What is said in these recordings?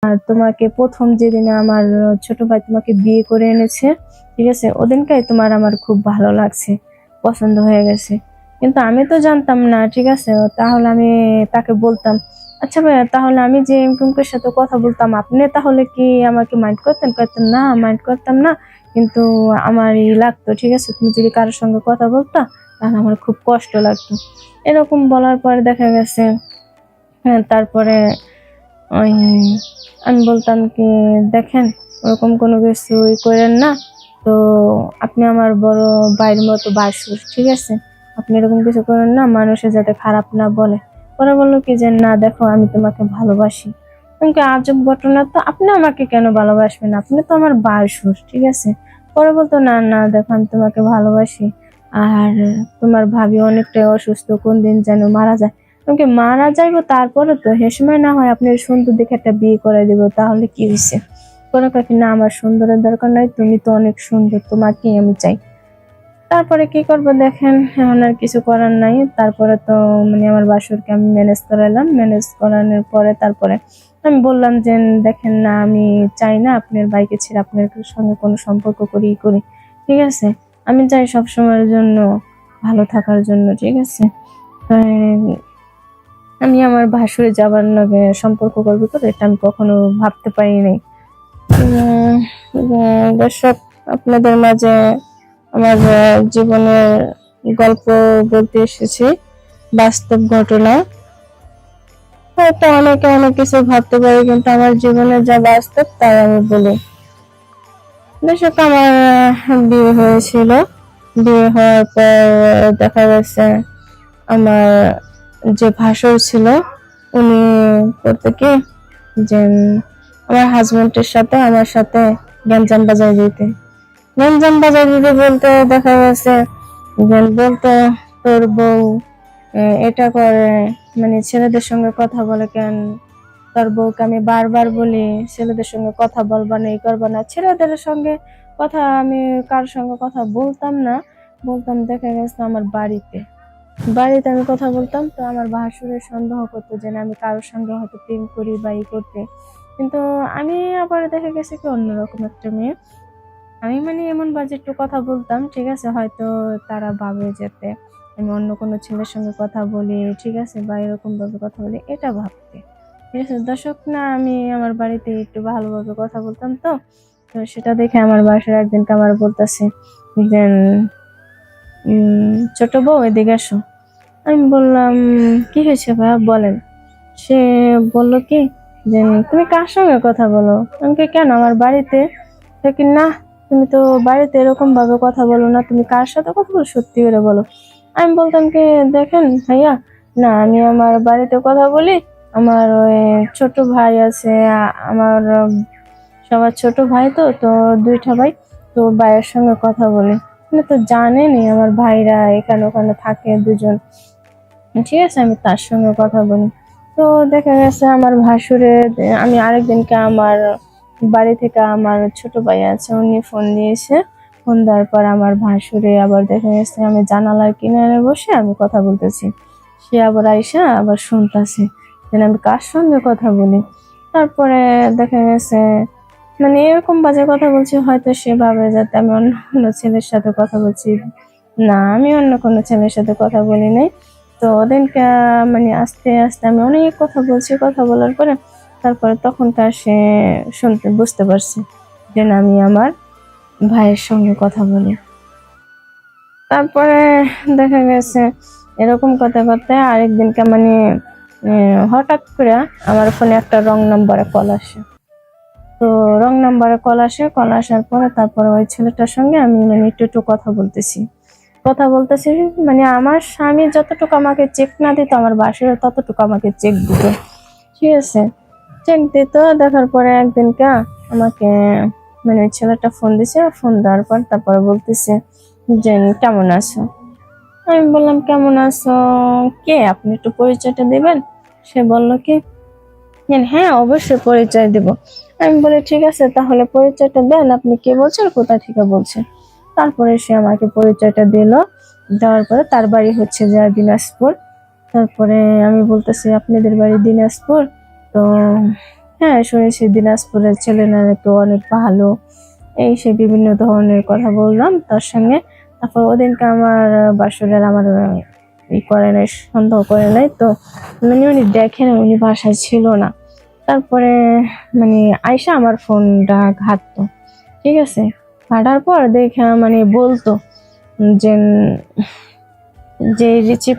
আর তোমাকে প্রথম যেদিনে আমার ছোট ভাই তোমাকে বিয়ে করে এনেছে, ঠিক আছে, ওদিনকাই তোমার আমার খুব ভালো লাগছে, পছন্দ হয়ে গেছে। কিন্তু আমি তো জানতাম না, ঠিক আছে। তাহলে আমি তাকে বলতাম, আচ্ছা ভাইয়া, তাহলে আমি যে এমকুমের সাথে কথা বলতাম, আপনি তাহলে কি আমাকে মাইন্ড করতেন? করতেন না, মাইন্ড করতাম না। কিন্তু আমার লাগতো, ঠিক আছে, তুমি যদি কারোর সঙ্গে কথা বলতা তাহলে আমার খুব কষ্ট লাগতো। এরকম বলার পরে দেখা গেছে, হ্যাঁ, তারপরে ওই আমি বলতাম কি, দেখেন, ওরকম কোনো কিছুই করেন না। তো আপনি আমার বড় ভাইয়ের মতো বাসুর, ঠিক আছে, আপনি এরকম কিছু করেন না, মানুষের যাতে খারাপ না বলে। পরে বললো কি যে, না দেখো, আমি তোমাকে ভালোবাসি। আমাকে আজব ঘটনা, তো আপনি আমাকে কেন ভালোবাসবেন? আপনি তো আমার বাসুর, ঠিক আছে। পরে বলতো, না না দেখো, আমি তোমাকে ভালোবাসি। আর তোমার ভাবি অনেকটাই অসুস্থ, কোন দিন যেন মারা যায়। আমাকে মারা যাইবো, তারপরে তো সে সময় না হয় আপনার সুন্দর দেখে একটা বিয়ে করে দিব, তাহলে কি হয়েছে? কোনো কাকি, না, আমার সুন্দরের দরকার নাই, তুমি তো অনেক সুন্দর, তোমাকেই আমি চাই। তারপরে কি করবো দেখেন, এখন আর কিছু করার নাই। তারপরে তো আমার বাসরকে আমি ম্যানেজ করালাম, ম্যানেজ করানোর পরে তারপরে আমি বললাম যে, দেখেন না, আমি চাই না আপনার বাইকে ছেড়ে আপনার সঙ্গে কোনো সম্পর্ক করি, ঠিক আছে। আমি চাই সব সময়ের জন্য ভালো থাকার জন্য, ঠিক আছে। তাই আমি আমার ভাসুরে যাবার লগে সম্পর্ক করবো, তো এটা আমি কখনো ভাবতে পারি নাই। দর্শক, আপনাদের মাঝে আমার জীবনের গল্প বলতে এসেছি, বাস্তব ঘটনা। হয়তো অনেকে অনেক কিছু ভাবতে পারে, কিন্তু আমার জীবনের যা বাস্তব তাই আমি বলি। দর্শক, আমার বিয়ে হয়েছিল। বিয়ে হওয়ার পর দেখা গেছে আমার যে ভাসুর ছিল, উনি করতে কি যে, আমার হাজবেন্ডের সাথে আমার সাথে গ্যাঞ্জাম বাজায় দিতে। গ্যাঞ্জাম বাজায় দিতে বলতে দেখা গেছে যে, বলতো, তোর বউ এটা করে, ছেলেদের সঙ্গে কথা বলে কেন? তোর বউকে আমি বারবার বলি ছেলেদের সঙ্গে কথা বলবা না, এই করবা না। ছেলেদের সঙ্গে কথা আমি কারোর সঙ্গে কথা বলতাম না, বলতাম দেখা গেছে আমার বাড়িতে বাড়িতে আমি কথা বলতাম। তো আমার ভাসুরের সন্দেহ করতো যে না, আমি কারোর সঙ্গে হয়তো প্রেম করি বা ই করতে। কিন্তু আমি আবার দেখা গেছে কি, অন্যরকম একটা মেয়ে। আমি এমন বাজে একটু কথা বলতাম, ঠিক আছে, হয়তো তারা ভাবে যেতে আমি অন্য কোনো ছেলের সঙ্গে কথা বলি, ঠিক আছে, বা এরকম ভাবে কথা বলি, এটা ভাবতে, ঠিক আছে। দর্শক, না, আমি আমার বাড়িতে একটু ভালোভাবে কথা বলতাম। তো তো সেটা দেখে আমার বাসার একদিনকে আমার বলতেছে যে, ছোট বউ, এদিকে আসো। আমি বললাম, কি হয়েছে ভাইয়া, বলেন। সে বলল কি যে, তুমি কার সঙ্গে কথা বলো? আমাকে, কেন, আমার বাড়িতে? কি না, তুমি তো বাড়িতে এরকম ভাবে কথা বলো না, তুমি কার সাথে কথা বলো, সত্যি করে বলো। আমি বলতাম কি, দেখেন ভাইয়া, না, আমি আমার বাড়িতে কথা বলি। আমার ওই ছোট ভাই আছে, আমার সবার ছোট ভাই, তো তো দুইটা ভাই, তো ভাইয়ের সঙ্গে কথা বলি। আপনি তো জানেনই আমার ভাইরা এখানে ওখানে থাকে দুজন, ঠিক আছে, আমি তার সঙ্গে কথা বলি। তো দেখা গেছে আমার ভাসুরে, আমি আরেকদিনকে আমার বাড়ি থেকে আমার ছোট ভাই আছে, উনি ফোন দিয়েছে। ফোন দেওয়ার পর আমার ভাসুরে আবার দেখা গেছে আমি জানালার কিনারে বসে আমি কথা বলতেছি। সে আবার আইসা আবার শুনতেছে যে আমি কার সঙ্গে কথা বলি। তারপরে দেখা গেছে এরকম বাজে কথা বলছি, হয়তো সে ভাবে যাতে আমি অন্য কোনো ছেলের সাথে কথা বলছি। না, আমি অন্য কোনো ছেলের সাথে কথা বলি নাই। তো ওদিনকে আস্তে আস্তে আমি অনেক কথা বলছি, কথা বলার পরে তারপরে তখনকার সে বুঝতে পারছে যে না, আমি আমার ভাইয়ের সঙ্গে কথা বলি। তারপরে দেখা গেছে এরকম কথা করতে আরেকদিনকে হঠাৎ করে আমার ফোনে একটা রং নাম্বারে কল আসে। তো রং নাম্বারে কল আসে, কল আসার পরে তারপরে ওই ছেলেটার সঙ্গে আমি একটু কথা বলতেছি। আমার স্বামী যতটুকু আমাকে চেক না দিত, আমার বাসায় ততটুকু আমাকে চেক দিত, ঠিক আছে, চেক দিত। দেখার পরে একদিনকে আমাকে ওই ছেলেটা ফোন দিছে। ফোন দেওয়ার পর তারপরে বলতেছে যে, কেমন আছো? আমি বললাম, কেমন আছো কে, আপনি একটু পরিচয়টা দিবেন? সে বলল কি, হ্যাঁ, অবশ্যই পরিচয় দিব। আমি বলি, ঠিক আছে, তাহলে পরিচয়টা দেন, আপনি কে বলছেন, কোথা থেকে বলছেন? তারপরে সে আমাকে পরিচয়টা দিল। দেওয়ার পরে তার বাড়ি হচ্ছে যে দিনাজপুর। তারপরে আমি বলতেছি, আপনাদের বাড়ি দিনাজপুর? তো হ্যাঁ শুনেছি দিনাজপুরের ছেলে নাকি অনেক ভালো, এই সে বিভিন্ন ধরনের কথা বললাম তার সঙ্গে। তারপর ওদিনকে আমার বাসুরের আমার ই করে নাই, সন্দেহ করে নাই তো, মানে উনি দেখেন উনি বাসায় ছিল না। তারপরে মানে আয়শা আমার ফোনটা ঘাটতো, ঠিক আছে, ঘাটার পর দেখে মানে বলতো যে যে রিসিভ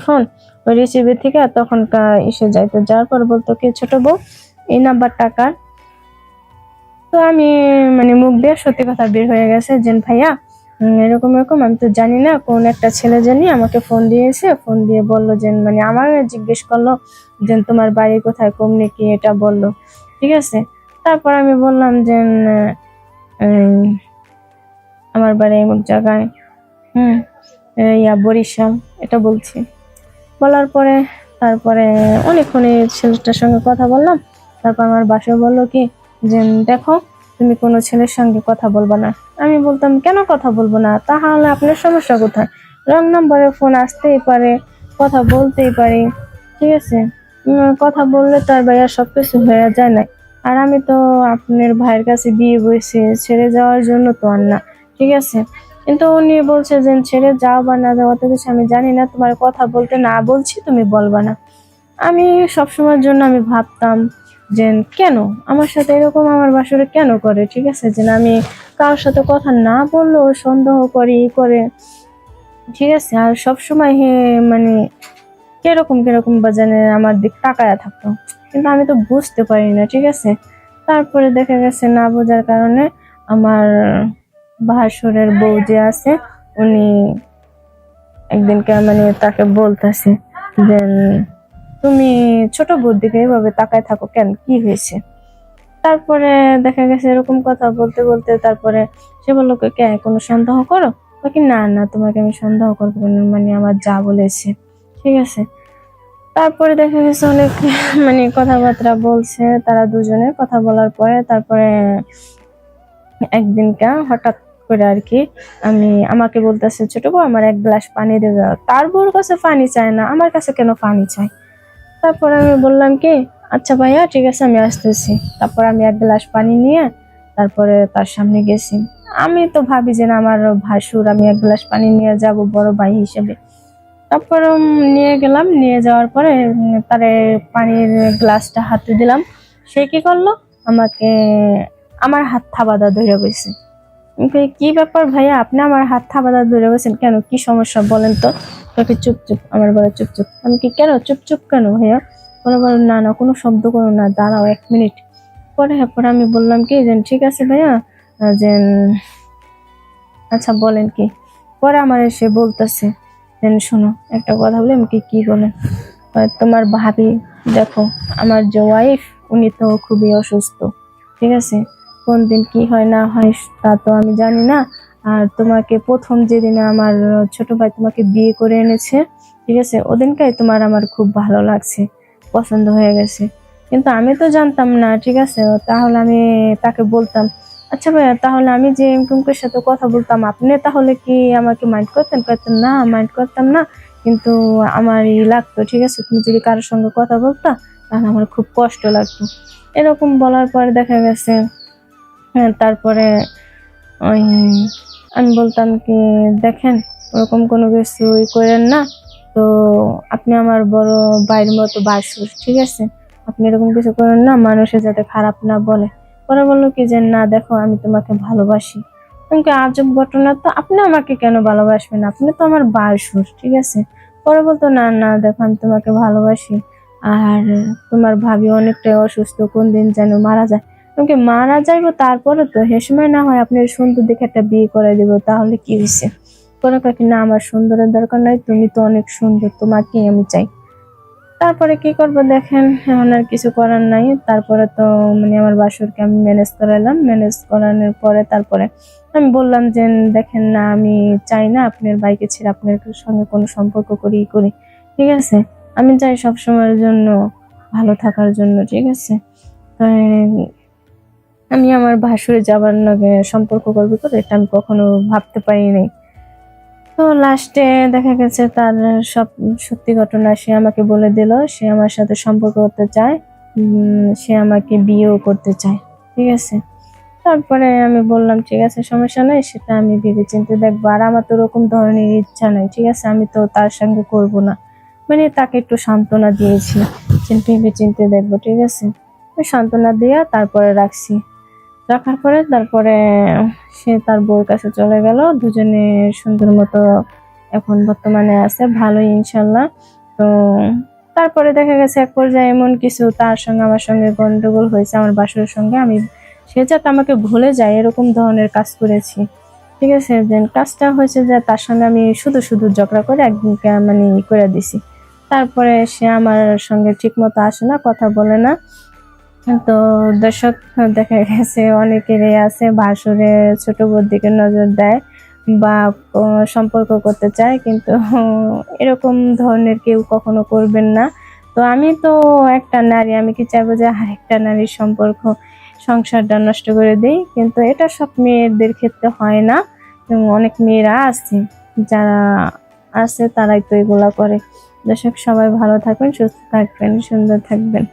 ফোন, ওই রিসিভের থেকে তখনকার এসে যাইতো, যাওয়ার পর বলতো কি ছোট বউ এই নাম্বার টাকার। তো আমি মানে মুখ দিয়ে সত্যি কথা বের হয়ে গেছে যে ভাইয়া এরকম এরকম, আমি তো জানি না, কোন একটা ছেলে জানি আমাকে ফোন দিয়েছে, ফোন দিয়ে বললো যে মানে আমার জিজ্ঞেস করলো যে তোমার বাড়ি কোথায়, কমনি কি এটা বললো, ঠিক আছে। তারপর আমি বললাম যে উম, আমার বাড়ি এমন জায়গায়, হুম, বরিশাল, এটা বলছি। বলার পরে তারপরে অনেকক্ষণ এই ছেলেটার সঙ্গে কথা বললাম। তারপর আমার বাসায় বললো কি যে দেখো তুমি কোনো ছেলের সঙ্গে কথা বলবা না। আমি বলতাম কেন কথা বলবো না, তাহলে আপনার সমস্যা কোথায়, রং নাম্বারে ফোন আসতেই পারে, কথা বলতেই পারি, ঠিক আছে। কথা বললে তার ভাইয়া সবকিছু হয়ে যায় না। আর আমি তো আপনার ভাইয়ের কাছে বিয়ে বসে ছেড়ে যাওয়ার জন্য তো আর না, ঠিক আছে। কিন্তু উনি বলছে যে ছেড়ে যাও বা না যাও অত কিছু আমি জানি না, তোমার কথা বলতে না বলছি তুমি বলবা না। আমি সবসময়ের জন্য আমি ভাবতাম যে কেন আমার সাথে এরকম আমার বাসরে কেন করে, ঠিক আছে, যে আমি কারোর সাথে কথা না বললেও সন্দেহ করি করে, ঠিক আছে। আর সবসময় মানে কিরকম কিরকম বাজানে আমার দিক তাকায়া থাকতো, কিন্তু আমি তো বুঝতে পারি না, ঠিক আছে। তারপরে দেখা গেছে না বোঝার কারণে আমার ভাসুরের বউ যে আছে উনি একদিনকে মানে তাকে বলতেছে যে তুমি ছোট বউর দিকে এভাবে তাকায় থাকো কেন, কি হয়েছে। তারপরে দেখা গেছে এরকম কথা বলতে বলতে তারপরে সে বললো কে কোনো সন্দেহ করো, কি না না তোমাকে আমি সন্দেহ করবো না, মানে আমার যা বলেছে, ঠিক আছে। তারপরে দেখা গেছে অনেক মানে কথাবার্তা বলছে তারা দুজনে, কথা বলার পরে তারপরে একদিনকা হঠাৎ করে আর কি আমাকে বলতেছে ছোট বউ আমার এক গ্লাস পানি দিয়ে দাও। তার বউর কাছে পানি চায় না, আমার কাছে কেন পানি চাই। তারপর আমি বললাম কি আচ্ছা ভাইয়া ঠিক আছে আমি আসতেছি। তারপর আমি এক গ্লাস পানি নিয়ে তারপরে তার সামনে গেছি। আমি তো ভাবি যে না আমার ভাসুর, আমি এক গ্লাস পানি নিয়ে যাব বড় ভাই হিসেবে। তারপর নিয়ে গেলাম, নিয়ে যাওয়ার পরে তারে পানির গ্লাসটা হাতে দিলাম। সে কি করলো, আমাকে আমার হাত থাবাদা ধরে বসে। আমি কই, কি ব্যাপার ভাইয়া আপনি আমার হাত থাবাদা ধরে বসেন কেন, কি সমস্যা বলেন তো। তোকে চুপ চুপ, আমার বলে চুপ চুপ। আমি কি কেন চুপ চুপ কেন ভাইয়া, বলে না না কোনো শব্দ করো না, দাঁড়াও 1 মিনিট। পরে আমি বললাম কি যে ঠিক আছে ভাইয়া, যে আচ্ছা বলেন কি। পরে আমার এসে বলতেছে যে শোনো একটা কথা বলি। আমি কি বলেন। তোমার ভাবি দেখো, আমার যে ওয়াইফ উনি তো খুবই অসুস্থ, ঠিক আছে, কোন দিন কি হয় না হয় তা তো আমি জানি না। আর তোমাকে প্রথম যেদিনে আমার ছোট ভাই তোমাকে বিয়ে করে এনেছে, ঠিক আছে, ওদিনকাই তোমার আমার খুব ভালো লাগছে, পছন্দ হয়ে গেছে। কিন্তু আমি তো জানতাম না, ঠিক আছে, তাহলে আমি তাকে বলতাম আচ্ছা ভাইয়া তাহলে আমি যে এমকুমের সাথে কথা বলতাম আপনি তাহলে কি আমাকে মাইন্ড করতেন, করতেন না, মাইন্ড করতাম না, কিন্তু আমার লাগতো, ঠিক আছে, তুমি যদি কারোর সঙ্গে কথা বলতা তাহলে আমার খুব কষ্ট লাগতো। এরকম বলার পরে দেখা গেছে হ্যাঁ, তারপরে ওই আমি বলতাম কি দেখেন ওরকম কোনো কিছু করেন না, তো আপনি আমার বড় ভাইয়ের মতো বাসুর, ঠিক আছে, আপনি এরকম কিছু করেন না, মানুষের যাতে খারাপ না বলে। পরে বললো কি যে না দেখো আমি তোমাকে ভালোবাসি। আমাকে আজব ঘটনা, তো আপনি আমাকে কেন ভালোবাসবেন, আপনি তো আমার বাসুর, ঠিক আছে। পরে বলতো না না দেখো আমি তোমাকে ভালোবাসি, আর তোমার ভাবি অনেকটাই অসুস্থ, কোন দিন যেন মারা যায়। আমাকে মারা যাইবো তারপরে তো সে সময় না হয় আপনার সুন্দর দেখে একটা বিয়ে করে দিব, তাহলে কি হয়েছে। কোনো কাকি না আমার সুন্দরের দরকার নাই, তুমি তো অনেক সুন্দর, তোমাকেই আমি চাই। তারপরে কি করবো দেখেন, এখন আর কিছু করার নাই। তারপরে তো মানে আমার বাসরকে আমি ম্যানেজ করালাম, ম্যানেজ করানোর পরে তারপরে আমি বললাম যে দেখেন না আমি চাই না আপনার বাইকে ছেড়ে আপনার সঙ্গে কোনো সম্পর্ক করি, ঠিক আছে, আমি চাই সব সময়ের জন্য ভালো থাকার জন্য, ঠিক আছে। তাই আমি আমার ভাসুরে যাবার লগে সম্পর্ক করবো তো এটা আমি কখনো ভাবতে পারিনি। তো লাস্টে দেখা গেছে তার সব সত্যি ঘটনা সে আমাকে বলে দিল, সে আমার সাথে সম্পর্ক করতে চায়। সে আমাকে বিয়েও করতে চায়, ঠিক আছে। তারপরে আমি বললাম ঠিক আছে, সমস্যা নাই, সেটা আমি ভেবেচিন্তে দেখবো। আর আমার তো ওরকম ধরনের ইচ্ছা নাই, ঠিক আছে, আমি তো তার সঙ্গে করব না। মানে তাকে একটু সান্ত্বনা দিয়েছি যে ভেবেচিন্তে দেখবো, ঠিক আছে। ওই সান্ত্বনা দিয়ে তারপরে রাখছি। রাখার পরে তারপরে সে তার বউর কাছে চলে গেল, দুজনে সুন্দর মতো এখন বর্তমানে আছে, ভালোই ইনশাল্লাহ। তো তারপরে দেখা গেছে এক পর্যায়ে এমন কিছু তার সঙ্গে আমার সঙ্গে গন্ডগোল হয়েছে, আমার বাসুরের সঙ্গে। সে যাতে আমাকে ভুলে যায় এরকম ধরনের কাজ করেছি, ঠিক আছে। দেন কাজটা হয়েছে যে তার সঙ্গে আমি শুধু শুধু ঝগড়া করে একদিনকে মানে করে দিছি। তারপরে সে আমার সঙ্গে ঠিক মতো আসে না, কথা বলে না। তো দর্শক, দেখা গেছে অনেকেরই আছে ভাসুরে ছোট বোর দিকে নজর দেয় বা সম্পর্ক করতে চায়, কিন্তু এরকম ধরনের কেউ কখনো করবেন না। তো আমি তো একটা নারী, আমি কি চাইবো যে আরেকটা নারীর সম্পর্ক সংসারটা নষ্ট করে দেই? কিন্তু এটা সব মেয়েদের ক্ষেত্রে হয় না, এবং অনেক মেয়েরা আছে যারা আছে তারাই তো এগুলা করে। দর্শক, সবাই ভালো থাকবেন, সুস্থ থাকবেন, সুন্দর থাকবেন।